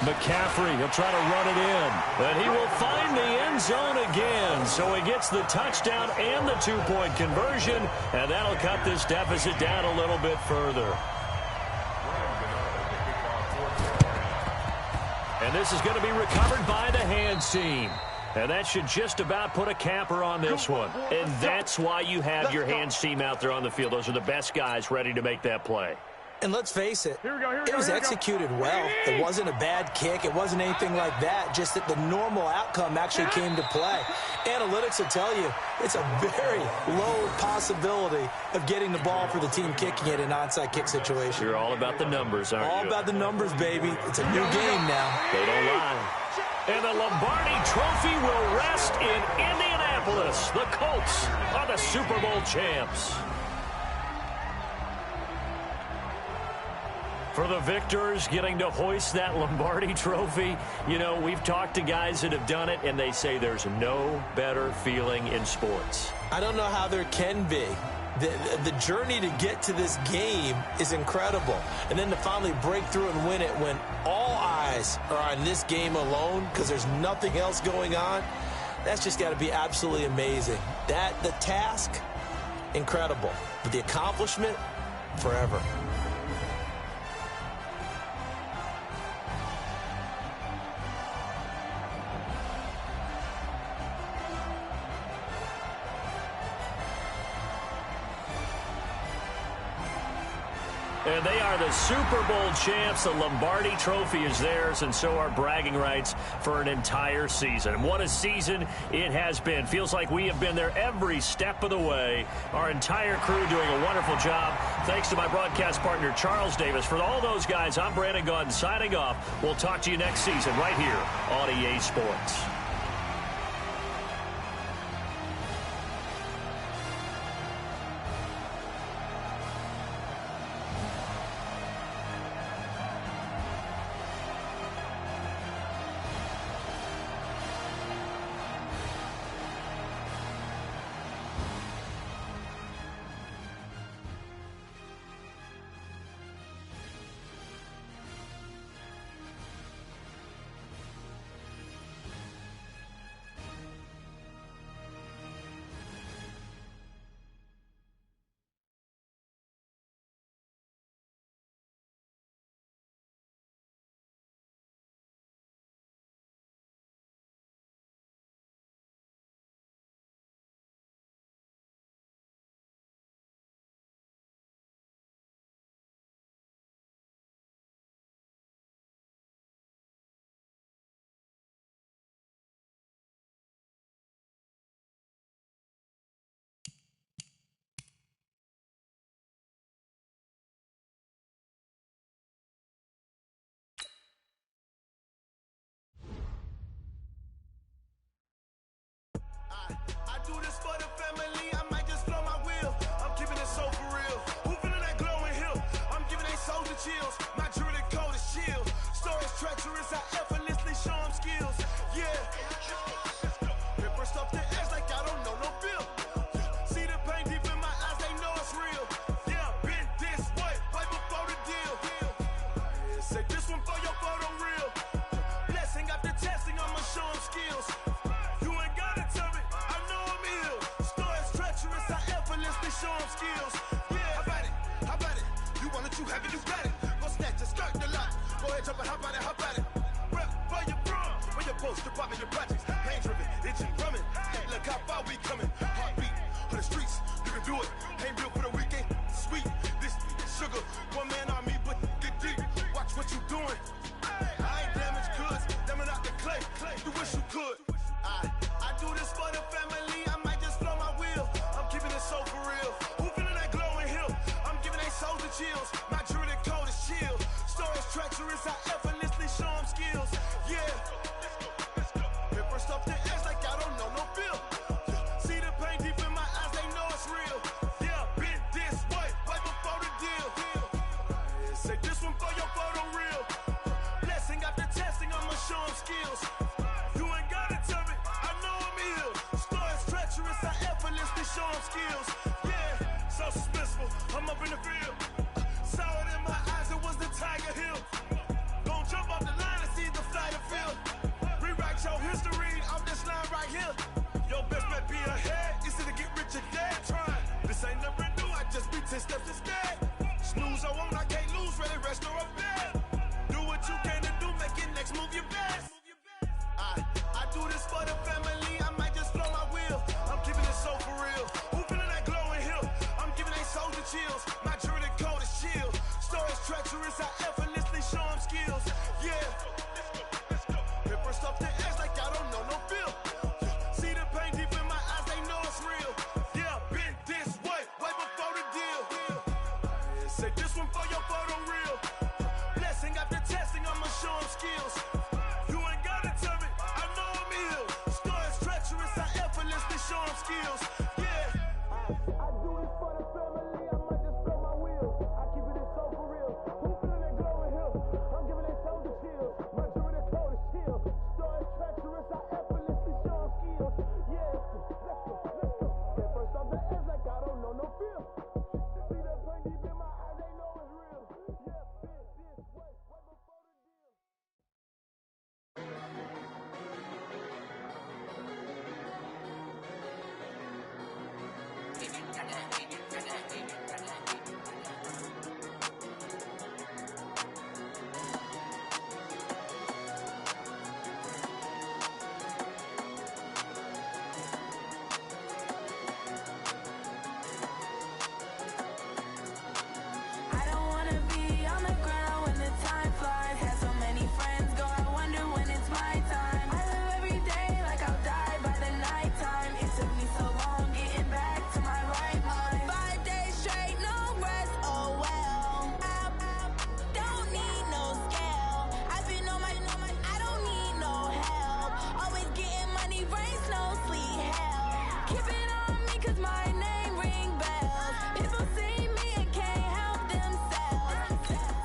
McCaffrey, he'll try to run it in. But he will find the end zone again. So he gets the touchdown and the 2-point conversion. And that'll cut this deficit down a little bit further. And this is going to be recovered by the hands team. And that should just about put a capper on this one. And that's why you have your hands team out there on the field. Those are the best guys ready to make that play. And let's face it, it was executed well. It wasn't a bad kick. It wasn't anything like that, just that the normal outcome actually came to play. Analytics will tell you it's a very low possibility of getting the ball for the team kicking it in an onside kick situation. You're all about the numbers, aren't you? All about the numbers, baby. It's a new game now. They don't lie. And the Lombardi Trophy will rest in Indianapolis. The Colts are the Super Bowl champs. For the victors, getting to hoist that Lombardi Trophy, you know, we've talked to guys that have done it, and they say there's no better feeling in sports. I don't know how there can be. The journey to get to this game is incredible. And then to finally break through and win it when all eyes are on this game alone because there's nothing else going on, that's just got to be absolutely amazing. The task, incredible. But the accomplishment, forever. And they are the Super Bowl champs. The Lombardi Trophy is theirs, and so are bragging rights for an entire season. What a season it has been. Feels like we have been there every step of the way. Our entire crew doing a wonderful job. Thanks to my broadcast partner, Charles Davis. For all those guys, I'm Brandon Gaudin signing off. We'll talk to you next season right here on EA Sports. I do this for the family, I might just blow my wheel. I'm keeping it so for real. Who feeling that glowing hill? I'm giving they souls the chills. My jewelry code is chill. Stories treacherous, I effortlessly show them skills. Yeah. Paper stuff the edge like I don't know no bill. See the pain deep in my eyes, they know it's real. Yeah, been this way, right before the deal. Say this one for your photo real. Blessing after testing, I'ma show them skills. Show them skills. Yeah, how about it? You want it, you have it, you got it. Go snatch a skirt the lot. Go ahead, jump and hop on it. Rep where you from? Where you post, department, your projects. Pain driven, itching, drumming. Hey, look how far we coming. Heartbeat on the streets, you can do it. Ain't built for the weekend. Sweet, this sugar. One man army, but get deep. Watch what you doing. I ain't damaged goods, damn out the clay. You wish you could. I do this for the family. I might just blow my wheel. I'm keeping it so for real. Who feeling that glowing hill? I'm giving they souls the chills. My jewelry code is chill. Stories treacherous, I effortlessly show them skills. Yeah. Paper stuff the edge like I don't know no bill. See the pain deep in my eyes, they know it's real. Yeah, been this way, right before the deal. Say this one for your photo real. Blessing after testing, I'ma show them skills. You ain't gotta tell me, I know I'm ill. Stories treacherous, I effortlessly show them skills. Yeah, so suspenseful, I'm up in the field. Saw it in my eyes, it was the Tiger Hill. Don't jump off the line and see the flight of field. Rewrite your history off this line right here. Your best bet be ahead, easy to get rich or dead. Trying, this ain't never new, I just be 10 steps instead. Snooze or won't, I can't lose, ready, rest or a bed. Do what you can to do, make it next move your best. I do this for the family. treacherous, I effortlessly show them skills. Yeah. Hit first off the edge like I don't know no feel. See the pain deep in my eyes, they know it's real. Yeah, been this way before the deal. Say this one for your photo reel. Blessing after testing, I'ma show them skills. You ain't gotta tell me, I know I'm ill. Stories treacherous, I effortlessly show them skills. Yeah. I do it for the family, I might just blow my wheel. I keep it so for real. Who feeling that glowing hill? I'm giving they soldier chills. My dream the cold is chill. Stories treacherous, I effortlessly show them skills. Yeah, let's go. At first off the edge like I don't know no feel. See that pain deep in my eyes, they know it's real. Yeah, been this way before the I don't wanna be on the ground when the time flies. Had so many friends go, I wonder when it's my time. I live every day like I'll die by the nighttime. It took me so long getting back to my right mind. 5 days straight, no rest, oh well. Don't need no scale. I've been on my, I don't need no help. Always getting money, rain, snow, sleet, hell. Keep it on me cause my name ring bells. People see me and can't help themselves.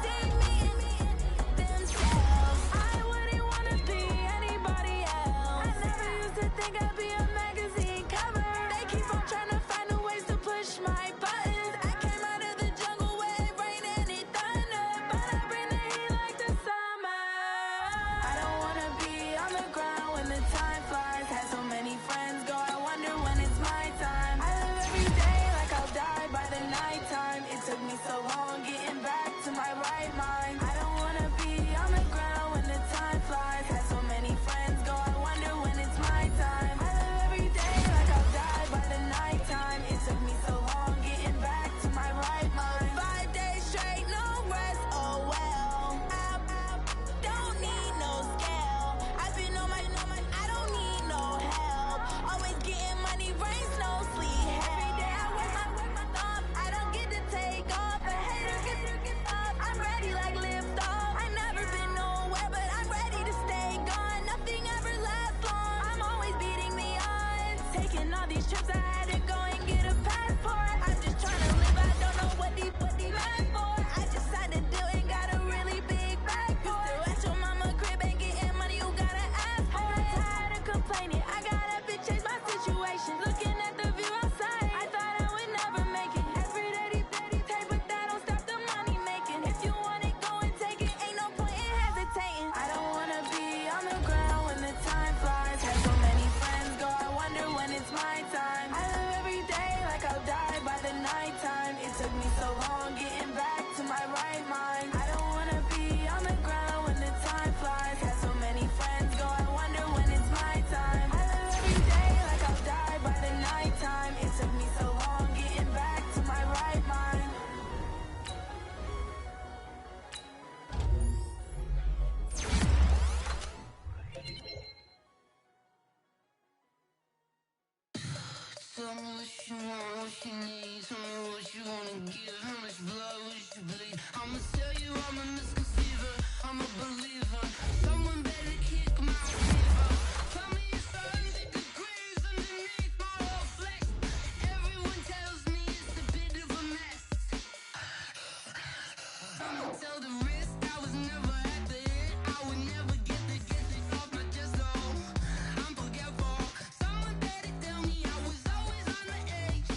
See me and themselves. I wouldn't wanna be anybody else. I never used to think I'd be a magazine cover. They keep on trying to find new ways to push my buttons. I came out of the jungle where it rained and it thundered, but I bring the heat like the summer. I don't wanna be on the ground when the time flies. Had so many friends go, I wonder when it's my time. I live every day like I'll die by the nighttime. It took me so long getting back to my right mind. I don't wanna be on the ground when the time flies. Had so many friends go, I wonder when it's my time. I live every day like I'll die by the nighttime. It took me so long getting back to my right mind. 5 days straight, no rest, oh well. Don't need no scale. I've been on my, I don't need no help. Always getting money, rain, snow, sleet, hell. Every day I work my thumb, I don't get to take off. A hater get off, I'm ready like lift off. I never been nowhere, but I'm ready to stay gone. Nothing ever lasts long, I'm always beating the odds. Taking all these trips, I had to go and get a passport. I'm just trying to live, I don't know what the mad for. I just signed a deal and got a really big bag for it. Still at your mama crib and getting money, you gotta ask for it. I'm tired of complaining, I gotta bitch change my situation. Looking at the view outside, I thought I would never make it. Every day they take, but that don't stop the money making. If you want it, go and take it, ain't no point in hesitating. I don't wanna be on the ground when the time flies. Had so many friends go, I wonder when it's my time. I live every day like I'll die by the nighttime. It took me so long getting back to my right mind. I don't wanna be on the ground when the time flies. Had so many friends go, I wonder when it's my time. I live every day like I'll die by the nighttime. It took me so long getting back to my right mind. Tell me what you want, what you need. Tell me what you wanna give. How much blood would you bleed? I'ma tell you I'm a misconceiver, I'm a believer. Someone better kick my fever. Tell me it's 100 degrees underneath my whole flesh. Everyone tells me it's a bit of a mess. I'ma tell the risk I was never at the end. I would never get it off my chest, though. I'm forgetful. Someone better tell me I was always on the edge.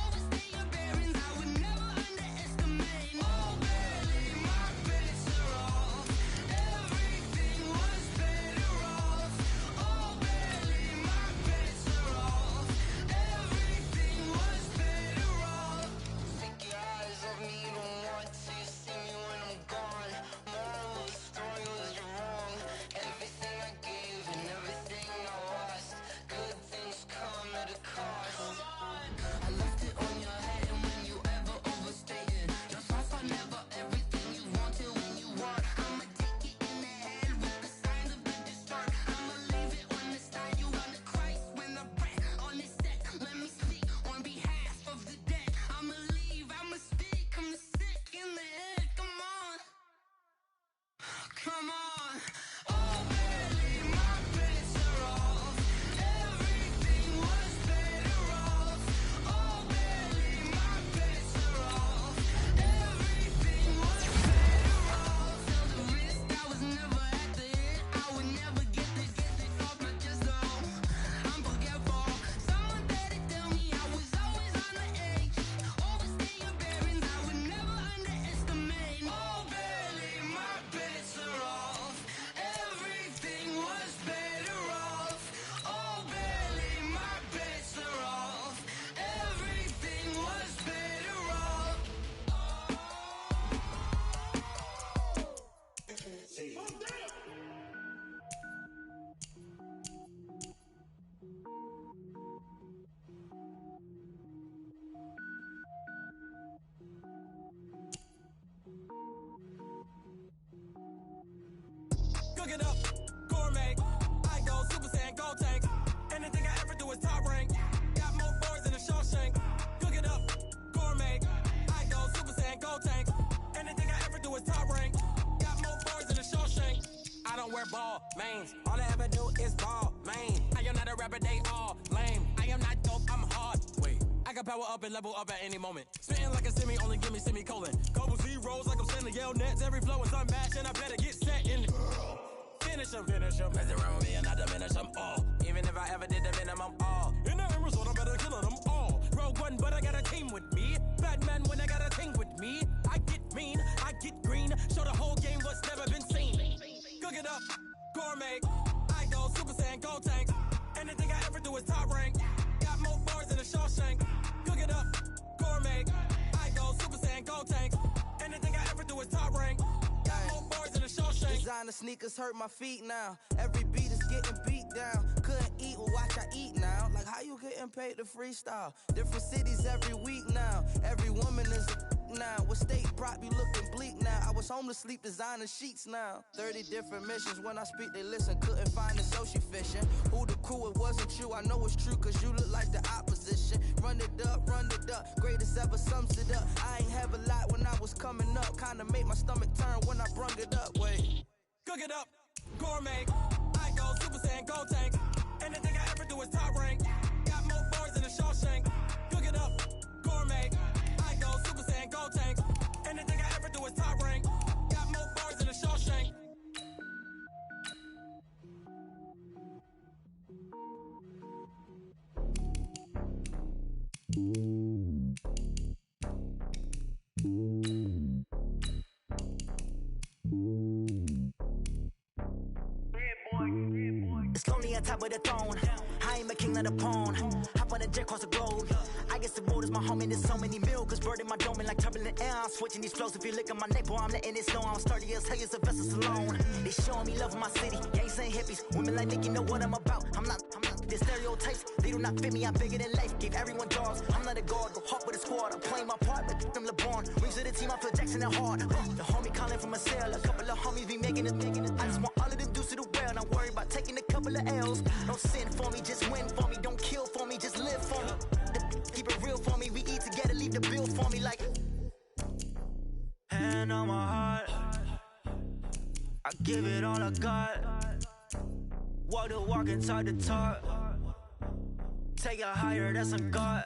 Overstay your bearings, I would never underestimate. Oh, barely, my bets are off. Everything was better off. Oh, barely, my bets are off. Everything was better off. Take your eyes off me, don't want to see me when I'm gone. Cook it up, gourmet. I go Super Saiyan, go tank. Anything I ever do is top rank. Got more boards than a Shawshank. Cook it up, gourmet. I go Super Saiyan, go tank. Anything I ever do is top rank. Got more boards than a Shawshank. I don't wear ball mains. All I ever do is ball main. I am not a rapper, they all lame. I am not dope, I'm hard. Wait, I can power up and level up at any moment. Spitting like a semi, only give me semicolon. Couple zeros like I'm sending yell nets. Every flow is unmatched and I better get set in. Finish them. Mess around with me and I diminish them all. Even if I ever did the minimum, all. In the end result, I'm better killing them all. Rogue One, but I got a team with me. Batman when I got a team with me. I get mean, I get green. Show the whole game what's never been seen. Cook it up, gourmet. I go Super Saiyan, go tank. Anything I ever do is top rank. Got more bars than a Shawshank. Cook it up, gourmet. I go Super Saiyan, go tank. Anything I ever do is top rank. Got more bars than a Shawshank. Designer sneakers hurt my feet now. Every beat is getting beat down. Couldn't eat, well watch I eat now. Like how you getting paid to freestyle? Different cities every week now. Every woman is a now. What state prop you looking bleak now? I was home to sleep designing sheets now. 30 different missions. When I speak they listen. Couldn't find it so she fishing. Who the crew? It wasn't you. I know it's true cause you look like the opposition. Run it up. Greatest ever sums it up. I ain't have a lot when I was coming up. Kinda made my stomach turn when I brung it up. Wait. Cook it up, gourmet. I go Super Saiyan, go tank. Anything I ever do is top rank. Got more bars than a Shawshank. Cook it up, gourmet. I go Super Saiyan, go tank. Anything I ever do is top rank. Got more bars than a Shawshank. It's lonely on top of the throne. I ain't a king of the pawn. Hop on a jet across the globe. I guess the world is my home and there's so many milk. Bird in my dome and like turbulent air. I'm switching these flows. If you look at my neck, boy, I'm letting it snow. I'm sturdy as hell, as a vessel alone. They showing me love in my city. Gangs and hippies. Women like Nick, you know what I'm about. I'm not the stereotypes. They do not fit me. I'm bigger than life. Give everyone dogs. I'm not a guard. Go hawk with a squad. I'm playing my part, but them LeBron. Rings of the team, I feel Jackson and hard. The homie calling from a cell. A couple of homies be making it. I just want all of them dudes to do well. Not worry about taking a couple of L's. Don't sin for me, just win for me. Don't kill for me, just live for me. Keep it real for me. We eat together, leave the bill for me like. Hand on my heart, I give it all I got. Walk the walk and talk the talk. Take it higher, that's a God.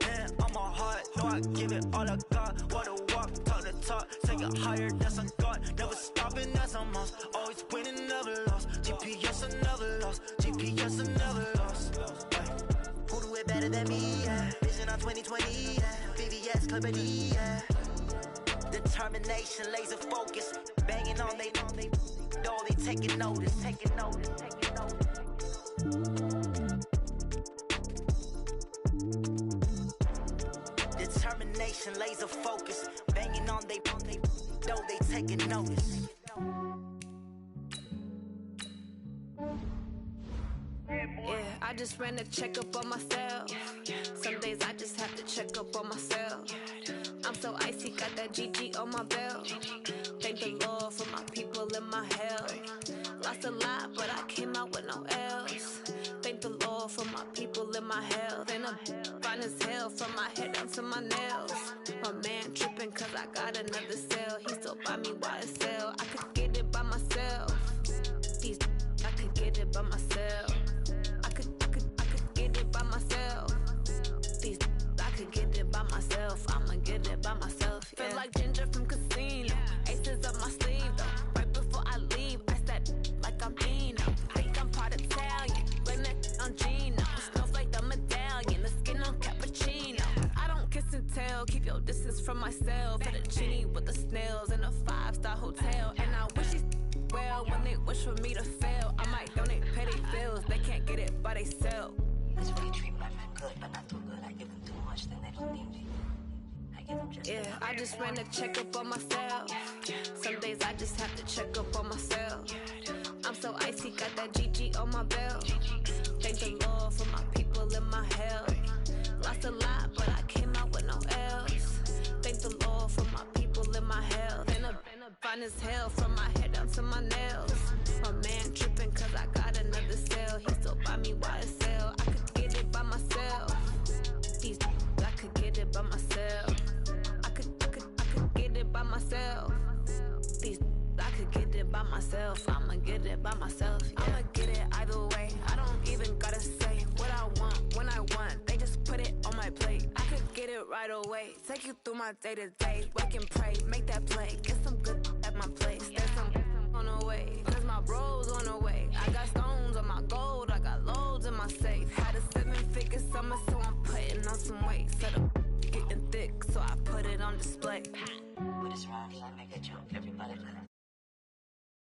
Hand on my heart, no, I give it all I got. Walk the walk, talk the talk. Take it higher, that's a God. Never stopping, that's a must. Always winning, never lost. GPS, I never lost. GPS, I never lost. Who do it better than me? Yeah. Vision on 2020. Yeah. VVS, Clarity. Yeah. Determination, laser focus. Banging on they door, they taking notice. Determination, laser focus. Banging on they door, they taking notice. Yeah, I just ran a checkup on myself. Some days I just have to check up on myself. I'm so icy, got that GG on my belt. Thank the Lord for my people and my health. Lost a lot, but I came out with no else. Thank the Lord for my people and my health. And I'm fine as hell from my head down to my nails. My man tripping cause I got another cell. He still buy me YSL. I could get it by myself. These I could get it by myself. I could get it by myself. These I could get it by myself. I'ma get it by myself. Yeah. Feel like Ginger from Casino. Aces up my sleeve though. Right before I leave, I said like I'm Dino. Think I'm part Italian. Blame that on Gino. Smells like the medallion. The skin on cappuccino. I don't kiss and tell. Keep your distance from myself. Fettuccine with the snails in a 5-star hotel. And I wish he's well when they wish for me to fail. I might donate petty bills. They can't get it by themselves. That's when you treat me good, but not too good. I give them too much, then they don't need me. I give them just yeah, I just ran a checkup on myself. Some days I just have to check up on myself. I'm so icy, got that GG on my belt. Thank the Lord for my people and my health. Lost a lot, but I came out with no else. Thank the Lord for my people and my health. And I'm fine as hell from my head down to my nails. by myself. I could get it by myself. These I could get it by myself. I'ma get it by myself. Yeah. I'ma get it either way. I don't even gotta say what I want when I want. They just put it on my plate. I could get it right away. Take you through my day to day. Wake and pray, make that play. Get some good at my place. There's some on the way. Cause my bro's on the way. I got stones on my gold. I got loads in my safe. Had a 7-figure summer, so I'm putting on some weight. Set up getting thick, so I put it on display. What is wrong? You wanna make a joke? Everybody